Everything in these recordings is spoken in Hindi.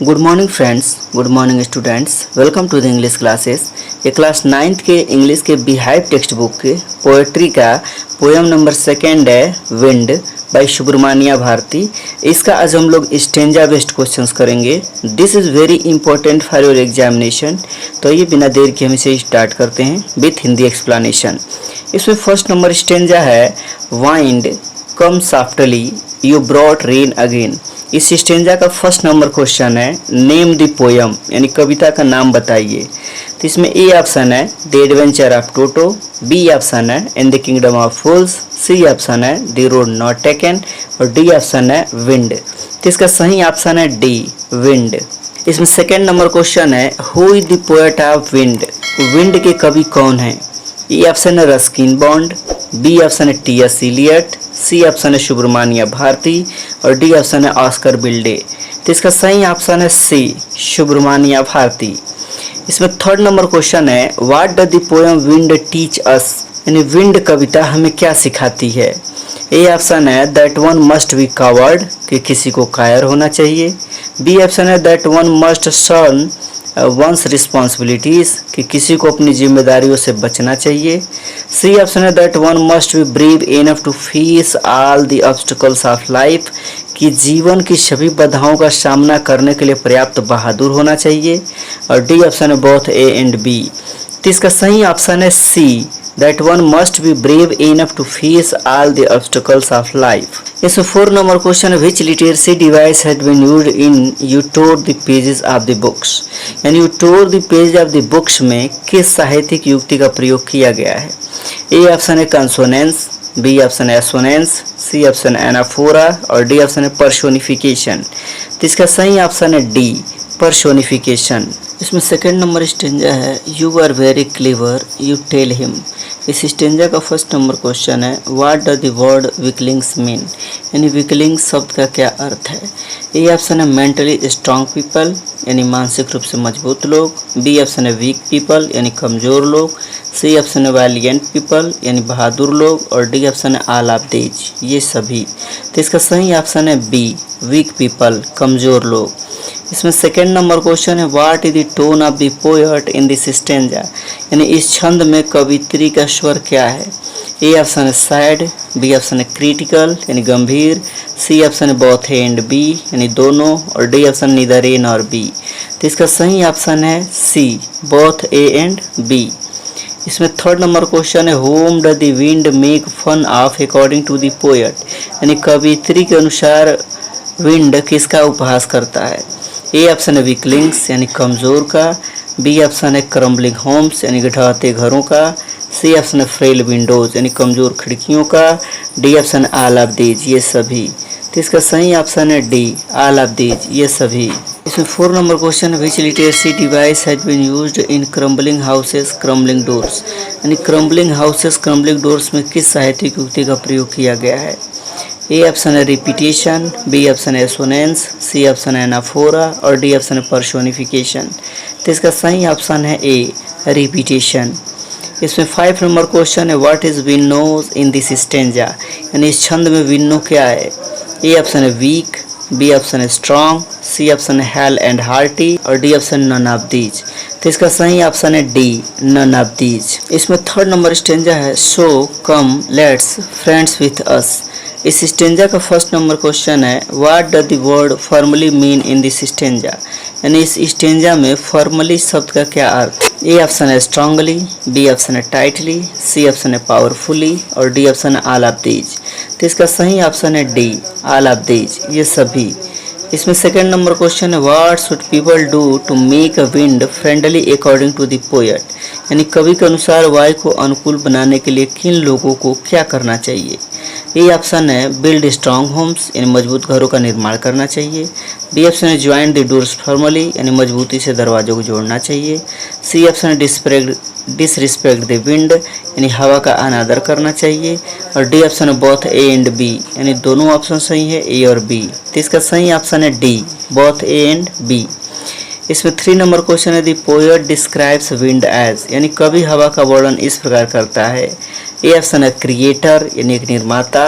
Good morning friends, good morning students. Welcome to the English classes. ये क्लास 9th के इंग्लिश के बिहाइव टेक्स्ट बुक के पोएट्री का पोएम नंबर 2 है विंड बाय सुब्रमण्या भारती। इसका आज हम लोग स्टेंजा बेस्ड क्वेश्चंस करेंगे। This is very important for your examination. तो ये बिना देर के हम इसे स्टार्ट करते हैं विथ हिंदी एक्सप्लेनेशन। इसमें फर्स्ट नंबर स्टेंजा है wind come softly you brought rain again. इस स्टेंजा का फर्स्ट नंबर क्वेश्चन है नेम द पोयम, यानी कविता का नाम बताइए। तो इसमें ए ऑप्शन है the adventure of Toto, B option है in the kingdom of fools, C option है द रोड नॉट टेकन और डी ऑप्शन है विंड। तो इसका सही ऑप्शन है डी विंड। इसमें सेकेंड नंबर क्वेश्चन है who is the poet of wind. Wind के कवि कौन है। ए ऑप्शन है रस्किन बॉन्ड, बी ऑप्शन है टी.एस. इलियट, सी ऑप्शन है सुब्रमण्या भारती और डी ऑप्शन है ऑस्कर बिल्डे। तो इसका सही ऑप्शन है सी सुब्रमण्या भारती। इसमें थर्ड नंबर क्वेश्चन है what does the poem wind teach us, यानी विंड कविता हमें क्या सिखाती है। ए ऑप्शन है that one must B coward, कि किसी को कायर होना चाहिए। बी ऑप्शन है that one must shun one's responsibilities, कि किसी को अपनी जिम्मेदारियों से बचना चाहिए। सी ऑप्शन है that one must be brave enough to face all the obstacles of life, कि जीवन की सभी बाधाओं का सामना करने के लिए पर्याप्त बहादुर होना चाहिए। और डी ऑप्शन है बोथ ए एंड बी। तो इसका सही ऑप्शन है C that one must be brave enough to face all the obstacles of life. इसमें 4 नंबर क्वेश्चन है which literacy device had been used in you tore the pages of the books, यानी you tore the page of the books में किस साहित्यिक युक्ति का प्रयोग किया गया है। ए ऑप्शन है कंसोनेंस, बी ऑप्शन है एसोनेंस, सी ऑप्शन है एनाफोरा और डी ऑप्शन है पर्सोनिफिकेशन। तो इसका सही ऑप्शन है डी पर्सोनिफिकेशन। इसमें सेकंड नंबर स्टेंजा है you are very clever you tell him. इस स्टेंजा का फर्स्ट नंबर क्वेश्चन है what does the word weaklings mean, यानी वीकलिंग शब्द का क्या अर्थ है। ए ऑप्शन है मेंटली स्ट्रांग पीपल, यानी मानसिक रूप से मजबूत लोग। बी ऑप्शन है वीक पीपल, यानी कमज़ोर लोग। सी ऑप्शन है वैलिएंट पीपल, यानी बहादुर लोग और डी ऑप्शन है ऑल ऑफ दीज, ये सभी। तो इसका सही ऑप्शन है बी वीक पीपल, कमज़ोर लोग। इसमें सेकेंड नंबर क्वेश्चन है what is the tone of the poet in this stanza, यानी इस छंद में कवित्री का स्वर क्या है। ए ऑप्शन है सैड, बी ऑप्शन है क्रिटिकल, यानी गंभीर। सी ऑप्शन है बोथ ए एंड बी, यानी दोनों और D option neither A nor B. तो इसका सही ऑप्शन है C both A and B. इसमें थर्ड नंबर क्वेश्चन है home does the wind make fun of according to the poet, यानी कवित्री के अनुसार विंड किसका उपहास करता है। ए ऑप्शन है वीकलिंग्स, यानी कमज़ोर का। बी ऑप्शन है क्रम्बलिंग होम्स, यानी ढहते घरों का। सी ऑप्शन है फ्रेल विंडोज, यानी कमज़ोर खिड़कियों का। डी ऑप्शन है ऑल ऑफ दीज, ये सभी। तो इसका सही ऑप्शन है डी ऑल ऑफ दीज, ये सभी। इसमें 4 नंबर क्वेश्चन है which literacy device has been used in crumbling houses crumbling doors, यानी क्रम्बलिंग हाउसेस क्रम्बलिंग डोर्स में किस साहित्यिक युक्ति का प्रयोग किया गया है। ए ऑप्शन है रिपीटेशन, बी ऑप्शन है एसोनेंस, सी ऑप्शन है एनाफोरा और डी ऑप्शन है पर्सोनिफिकेशन। तो इसका सही ऑप्शन है ए रिपीटेशन। इसमें 5 नंबर क्वेश्चन है what is winnows in this stanza, यानी इस छंद में विन्नो क्या है। ए ऑप्शन है वीक, बी ऑप्शन है स्ट्रॉन्ग, सी ऑप्शन है हेल एंड हार्टी और D option none of these. तो इसका सही ऑप्शन है डी नन ऑफ दीज। इसमें थर्ड नंबर स्टेंजा है so come let's friends with us. इस स्टेंजा का फर्स्ट नंबर क्वेश्चन है what does the word formally mean in this stanza, यानी इस स्टेंजा में फॉर्मली शब्द का क्या अर्थ। ए ऑप्शन है स्ट्रांगली, बी ऑप्शन है टाइटली, सी ऑप्शन है पावरफुली और डी ऑप्शन है ऑल ऑफ दीज। तो इसका सही ऑप्शन है डी ऑल ऑफ दीज, ये सभी। इसमें सेकेंड नंबर क्वेश्चन है what should people do to make a wind friendly according to the poet, यानी कवि के अनुसार वायु को अनुकूल बनाने के लिए किन लोगों को क्या करना चाहिए। ए ऑप्शन है बिल्ड स्ट्रॉन्ग होम्स, यानी मजबूत घरों का निर्माण करना चाहिए। बी ऑप्शन है ज्वाइन द डोर्स फॉर्मली, यानी मजबूती से दरवाजों को जोड़ना चाहिए। सी ऑप्शन है डिसरिस्पेक्ट द विंड, यानी हवा का अनादर करना चाहिए और डी ऑप्शन है बोथ ए एंड बी, यानी दोनों ऑप्शन सही है ए और बी। तो इसका सही ऑप्शन है D both A and B. इसमें 3 नंबर क्वेश्चन है the poet describes wind as, यानी कवि हवा का वर्णन इस प्रकार करता है। ए ऑप्शन है क्रिएटर, यानी एक निर्माता।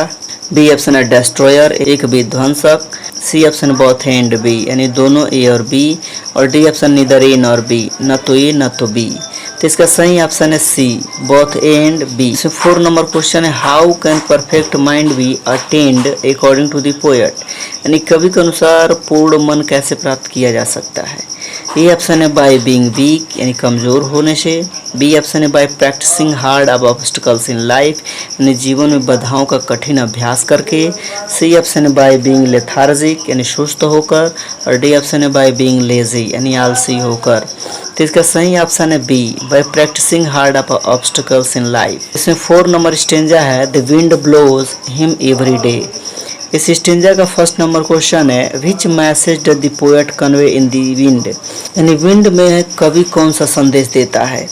बी ऑप्शन है डेस्ट्रॉयर, एक विध्वंसक। C option both A and B, यानी दोनों ए और बी। और D option neither A nor B, न तो ए न तो बी। तो इसका सही ऑप्शन है C, both A and B. 4 number question है, how can perfect mind be attained according to the poet, यानी कवि के अनुसार पूर्ण मन कैसे प्राप्त किया जा सकता है। ए ऑप्शन है बाय बीइंग वीक, यानी कमजोर होने से। बी ऑप्शन है बाय प्रैक्टिसिंग हार्ड अब ऑब्स्टिकल्स इन लाइफ, यानी जीवन में बाधाओं का कठिन अभ्यास करके। सी ऑप्शन है बाय बीइंग लेथार्जिक, यानी सुस्त होकर। और डी ऑप्शन है बाय बीइंग लेजी, यानी आलसी होकर। तो इसका सही ऑप्शन है बी, बाय प्रैक्टिसिंग हार्ड अब ऑब्स्टिकल्स इन लाइफ। इसमें 4 नंबर स्टेंजा है, the wind blows him every day. इस स्टेंजा का फर्स्ट नंबर क्वेश्चन है, which message does the poet convey in the wind, यानी विंड में कवि कौन सा संदेश देता है।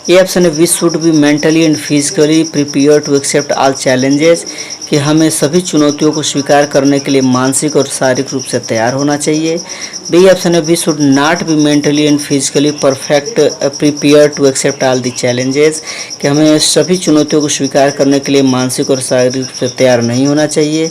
ये ऑप्शन है, we should be mentally and physically prepare to accept all challenges, कि हमें सभी चुनौतियों को स्वीकार करने के लिए मानसिक और शारीरिक रूप से तैयार होना चाहिए। बी ऑप्शन है, we should not be mentally and physically perfect prepare to accept all the challenges, कि हमें सभी चुनौतियों को स्वीकार करने के लिए मानसिक और शारीरिक रूप से तैयार नहीं होना चाहिए।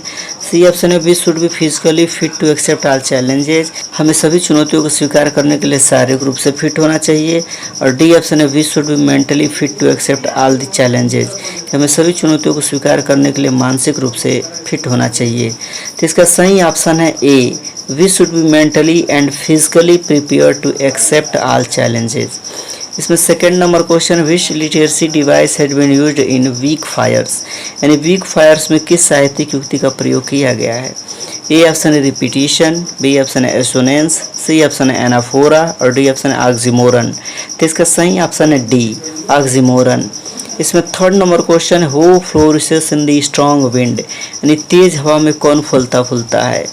सी ऑप्शन है, we should be physically fit to accept all challenges, हमें सभी चुनौतियों को स्वीकार करने के लिए शारीरिक रूप से फिट होना चाहिए। और डी ऑप्शन है, we should be mentally fit to accept all the challenges, हमें सभी चुनौतियों को स्वीकार करने के लिए मानसिक रूप से फिट होना चाहिए। तो इसका सही ऑप्शन है A, we should be mentally and physically prepare to accept all challenges. इसमें second number question, which literacy device has been used in weak fires, यानी वीक फायर्स में किस साहित्यिक युक्ति का प्रयोग किया गया है। ए ऑप्शन है रिपीटिशन, बी ऑप्शन है एसोनेंस, सी ऑप्शन है एनाफोरा और डी ऑप्शन है ऑक्सीमोरन। तो इसका सही ऑप्शन है डी, ऑक्सीमोरन। इसमें third number question, who फ्लोरिसेस in the strong wind, यानी तेज हवा में कौन फलता फूलता है।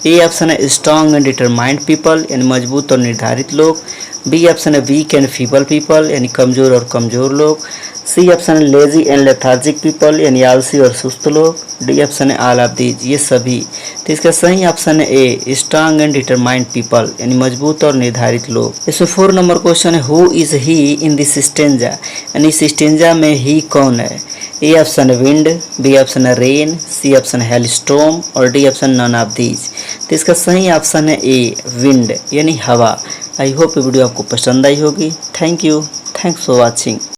ए ऑप्शन है स्ट्रॉन्ग एंड डिटरमाइंड पीपल, यानी मजबूत और निर्धारित लोग। बी ऑप्शन है वीक एंड फीबल पीपल, यानी कमजोर और कमजोर लोग। सी ऑप्शन है लेजी एंड लेथार्जिक पीपल, यानी आलसी और सुस्त लोग। डी ऑप्शन है ऑल ऑफ दीज, ये सभी। तो इसका सही ऑप्शन है ए, स्ट्रॉन्ग एंड डिटरमाइंड पीपल, यानी मजबूत और निर्धारित लोग। इसमें 4 नंबर क्वेश्चन है, who is he in this stanza, यानी इस स्टेंजा में ही कौन है। ए ऑप्शन है विंड, बी ऑप्शन है रेन, सी ऑप्शन है हेलस्टॉर्म और D option none of these. तो इसका सही ऑप्शन है ए, विंड, यानी हवा। आई होप ये वीडियो आपको पसंद आई होगी। Thank you, thanks for watching.